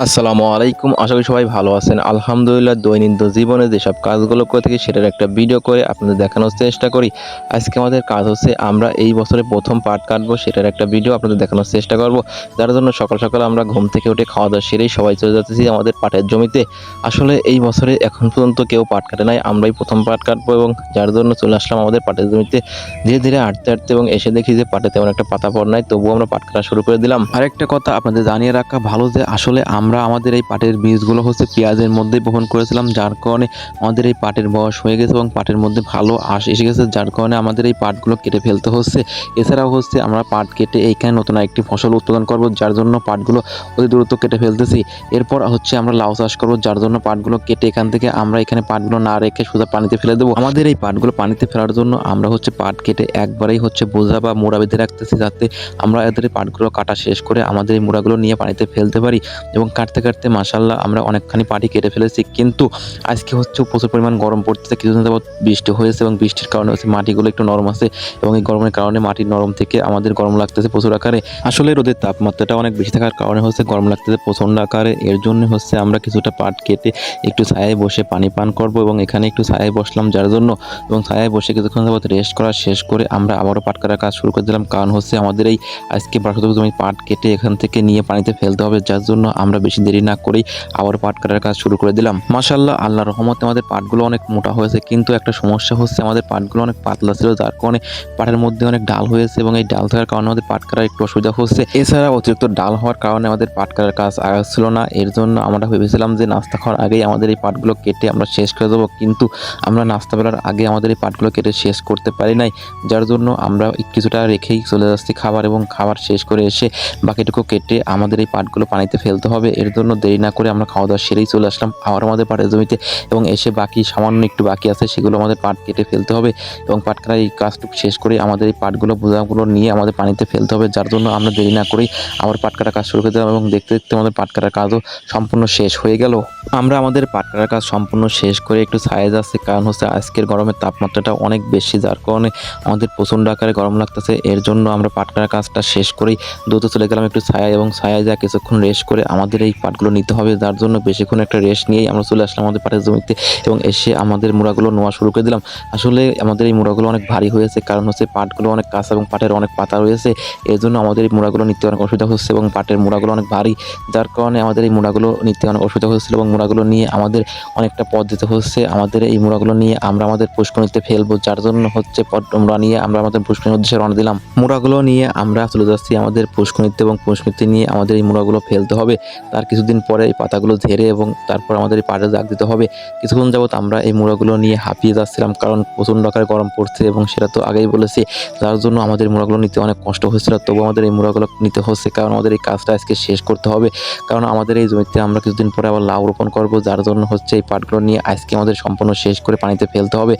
আসসালামু আলাইকুম। আশা করি সবাই ভালো আছেন। আলহামদুলিল্লাহ, দৈনন্দিন জীবনে যেসব কাজগুলো করে থাকি সেটার একটা ভিডিও করে আপনাদের দেখানোর চেষ্টা করি। আজকে আমাদের কাজ হচ্ছে আমরা এই বছরে প্রথম পাট কাটবো, সেটার একটা ভিডিও আপনাদের দেখানোর চেষ্টা করব। যার জন্য সকাল সকাল আমরা ঘুম থেকে উঠে খাওয়া দাওয়া সেরেই সবাই চলে যাচ্ছি আমাদের পাটের জমিতে। আসলে এই বছরে এখন পর্যন্ত কেউ পাট কাটে নাই, আমরাই প্রথম পাট কাটবো এবং যার জন্য চলে আসলাম আমাদের পাটের জমিতে। ধীরে ধীরে হাঁটতে হাঁটতে এবং এসে দেখি যে পাটে তেমন একটা পাতা পড় নাই, তবুও আমরা পাট কাটা শুরু করে দিলাম। আরেকটা কথা আপনাদের জানিয়ে রাখা ভালো যে আসলে আমরা আমাদের এই পাটের বীজগুলো হচ্ছে পেঁয়াজের মধ্যে বপন করেছিলাম, যার কারণে আমাদের এই পাটের বয়স হয়ে গেছে এবং পাটের মধ্যে ভালো আঁশ এসে গেছে, যার কারণে আমাদের এই পাটগুলো কেটে ফেলতে হচ্ছে। এছাড়াও হচ্ছে আমরা পাট কেটে এইখানে নতুন একটি ফসল উৎপাদন করব, যার জন্য পাটগুলো অতি দ্রুত কেটে ফেলতেছি। এরপর হচ্ছে আমরা লাউ চাষ করব, যার জন্য পাটগুলো কেটে এখান থেকে আমরা এখানে পাটগুলো না রেখে সোজা পানিতে ফেলে দেবো। আমাদের এই পাটগুলো পানিতে ফেলার জন্য আমরা হচ্ছে পাট কেটে একবারেই হচ্ছে বোঝা বা মোড়া বেঁধে রাখতেছি, যাতে আমরা এদের এই পাটগুলো কাটা শেষ করে আমাদের এই মোড়াগুলো নিয়ে পানিতে ফেলতে পারি। এবং কাটতে কাটতে মাশাআল্লাহ আমরা অনেকখানি পাটি কেটে ফেলেছি, কিন্তু আজকে হচ্ছে প্রচুর পরিমাণ গরম পড়তেছে। কিছুদিন যাবত বৃষ্টি হয়েছে এবং বৃষ্টির কারণে হচ্ছে মাটিগুলো একটু নরম আছে এবং এই গরমের কারণে মাটির নরম থেকে আমাদের গরম লাগতেছে প্রচুর আকারে। আসলে রোদের তাপমাত্রাটা অনেক বেশি থাকার কারণে হচ্ছে গরম লাগতেছে প্রচণ্ড আকারে। এর জন্য হচ্ছে আমরা কিছুটা পাট কেটে একটু ছায়ায় বসে পানি পান করব এবং এখানে একটু ছায়ায় বসলাম যার জন্য, এবং ছায়ায় বসে কিছুক্ষণ যাবত রেস্ট করা শেষ করে আমরা আবারও পাট কাটার কাজ শুরু করে দিলাম। কারণ হচ্ছে আমাদের এই আজকে 12 জমি পাট কেটে এখান থেকে নিয়ে পানিতে ফেলতে হবে, যার জন্য আমরা বেশি দেরি না করেই আবার পাট কাটার কাজ শুরু করে দিলাম। মাশাআল্লাহ, আল্লাহর রহমতে আমাদের পাটগুলো অনেক মোটা হয়েছে, কিন্তু একটা সমস্যা হচ্ছে আমাদের পাটগুলো অনেক পাতলা ছিল, যার কারণে পাটের মধ্যে অনেক ডাল হয়েছে এবং এই ডাল থাকার কারণে আমাদের পাট কাটার একটু অসুবিধা হচ্ছে। এছাড়া অতিরিক্ত ডাল হওয়ার কারণে আমাদের পাট কাটার কাজ আগাচ্ছিল না। এর জন্য আমরা ভেবেছিলাম যে নাস্তা খাওয়ার আগেই আমাদের এই পাটগুলো কেটে আমরা শেষ করে দেবো, কিন্তু আমরা নাস্তা বেলার আগে আমাদের এই পাটগুলো কেটে শেষ করতে পারি নাই, যার জন্য আমরা কিছুটা রেখেই চলে যাচ্ছি খাবার, এবং খাবার শেষ করে এসে বাকিটুকু কেটে আমাদের এই পাটগুলো পানিতে ফেলতে হবে। এর জন্য দেরি না করে আমরা খাওয়া দাওয়া সেরেই চলে আসলাম আবার আমাদের পাটের জমিতে, এবং এসে বাকি সামান্য একটু বাকি আছে সেগুলো আমাদের পাট কেটে ফেলতে হবে, এবং পাট কাটার এই কাজটুকু শেষ করে আমাদের এই পাটগুলো বোঝাগুলো নিয়ে আমাদের পানিতে ফেলতে হবে। যার জন্য আমরা দেরি না করেই আবার পাট কাটার কাজ শুরু করে দিলাম, এবং দেখতে দেখতে আমাদের পাট কাটার কাজও সম্পূর্ণ শেষ হয়ে গেল। আমরা আমাদের পাট কাটার কাজ সম্পূর্ণ শেষ করে একটু ছায়া যাচ্ছে, কারণ হচ্ছে আজকের গরমের তাপমাত্রাটা অনেক বেশি, যার কারণে আমাদের প্রচণ্ড আকারে গরম লাগতেছে। এর জন্য আমরা পাট কাটার কাজটা শেষ করেই দ্রুত চলে গেলাম একটু ছায়া, এবং ছায়ায় যা কিছুক্ষণ রেস্ট করে আমাদের এই পাটগুলো নিতে হবে, যার জন্য বেশিক্ষণ একটা রেস্ট নিয়েই আমরা চলে আসলাম আমাদের পাটের জমিতে, এবং এসে আমাদের মোড়াগুলো নোয়া শুরু করে দিলাম। আসলে আমাদের এই মোড়াগুলো অনেক ভারী হয়েছে, কারণ হচ্ছে পাটগুলো অনেক কাঁচা এবং পাটের অনেক পাতা রয়েছে। এর জন্য আমাদের এই মোড়াগুলো নিতে অনেক অসুবিধা হচ্ছে, এবং পাটের মোড়াগুলো অনেক ভারী, যার কারণে আমাদের এই মোড়াগুলো নিতে অনেক অসুবিধা হচ্ছিল, এবং মোড়াগুলো নিয়ে আমাদের অনেকটা পথ দিতে হচ্ছে। আমাদের এই মোড়াগুলো নিয়ে আমরা আমাদের পুষ্করিণীতে ফেলবো, যার জন্য হচ্ছে মোড়া নিয়ে আমরা আমাদের পুষ্করিণীর উদ্দেশ্যে রওনা দিলাম। মোড়াগুলো নিয়ে আমরা চলে যাচ্ছি আমাদের পুষ্করিণীতে, এবং পুষ্করিণীতে নিয়ে আমাদের এই মোড়াগুলো ফেলতে হবে। তার কিছুদিন পরে এই পাতাগুলো ঝেড়ে এবং তারপর আমাদের এই পাটে জাগ দিতে হবে। কিছুক্ষণ যাবত আমরা এই মোড়াগুলো নিয়ে হাঁপিয়ে যাচ্ছিলাম, কারণ প্রচণ্ড আকারে গরম পড়ছে, এবং সেটা তো আগেই বলেছি, যার জন্য আমাদের মোড়াগুলো নিতে অনেক কষ্ট হচ্ছিল। তবু আমাদের এই মোড়াগুলো নিতে হচ্ছে, কারণ আমাদের এই কাজটা আজকে শেষ করতে হবে। কারণ আমাদের এই জমিতে আমরা কিছুদিন পরে আবার লাউ রোপণ করবো, যার জন্য হচ্ছে এই পাটগুলো নিয়ে আজকে আমাদের সম্পূর্ণ শেষ করে পানিতে ফেলতে হবে।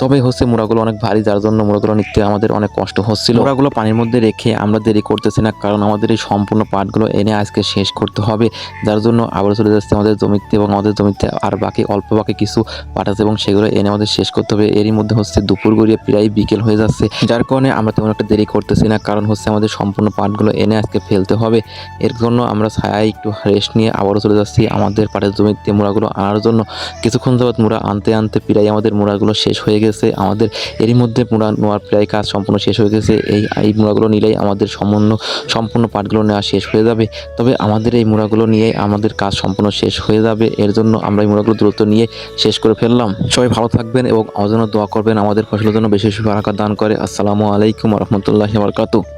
তবে হচ্ছে মোড়াগুলো অনেক ভারী, যার জন্য মোড়াগুলো নিতে আমাদের অনেক কষ্ট হচ্ছিল। মোড়াগুলো পানির মধ্যে রেখে আমরা দেরি করতেছি না, কারণ আমাদের এই সম্পূর্ণ পাটগুলো এনে আজকে শেষ করতে হবে, যার জন্য আবার চলে যাচ্ছে আমাদের জমিতে, এবং আমাদের জমিতে আর অল্প বাকি কিছু পাট আছে এবং সেগুলো এনে আমাদের শেষ করতে হবে। এরই মধ্যে হচ্ছে দুপুর গড়িয়ে প্রায় বিকেল হয়ে যাচ্ছে, যার কারণে আমরা তেমন একটা দেরি করতেছি না, কারণ হচ্ছে আমাদের সম্পূর্ণ পাটগুলো এনে আজকে ফেলতে হবে। এর জন্য আমরা ছায়ায় একটু রেস্ট নিয়ে আবারও চলে যাচ্ছি আমাদের পাটের জমিতে মোড়াগুলো আনার জন্য। কিছুক্ষণ যাবত মোড়া আনতে আনতে প্রায় আমাদের মোড়াগুলো শেষ হয়ে গেছে। আমাদের এরই মধ্যে মোড়া নেওয়ার প্রায় কাজ সম্পূর্ণ শেষ হয়ে গেছে। এই মোড়াগুলো নিলেই আমাদের সম্পূর্ণ পাটগুলো নেওয়া শেষ হয়ে যাবে। তবে আমাদের এই মোড়াগুলো নিয়ে আমাদের কাজ সম্পূর্ণ শেষ হয়ে যাবে, এর জন্য আমরা এই মোড়াগুলো দ্রুত নিয়ে শেষ করে ফেললাম। সবাই ভালো থাকবেন এবং আমার জন্য দোয়া করবেন, আমাদের ফসলের জন্য বেশি বেশি বারাকাত দান করে। আসসালামু আলাইকুম ওয়া রাহমাতুল্লাহি ওয়া বারাকাতুহু।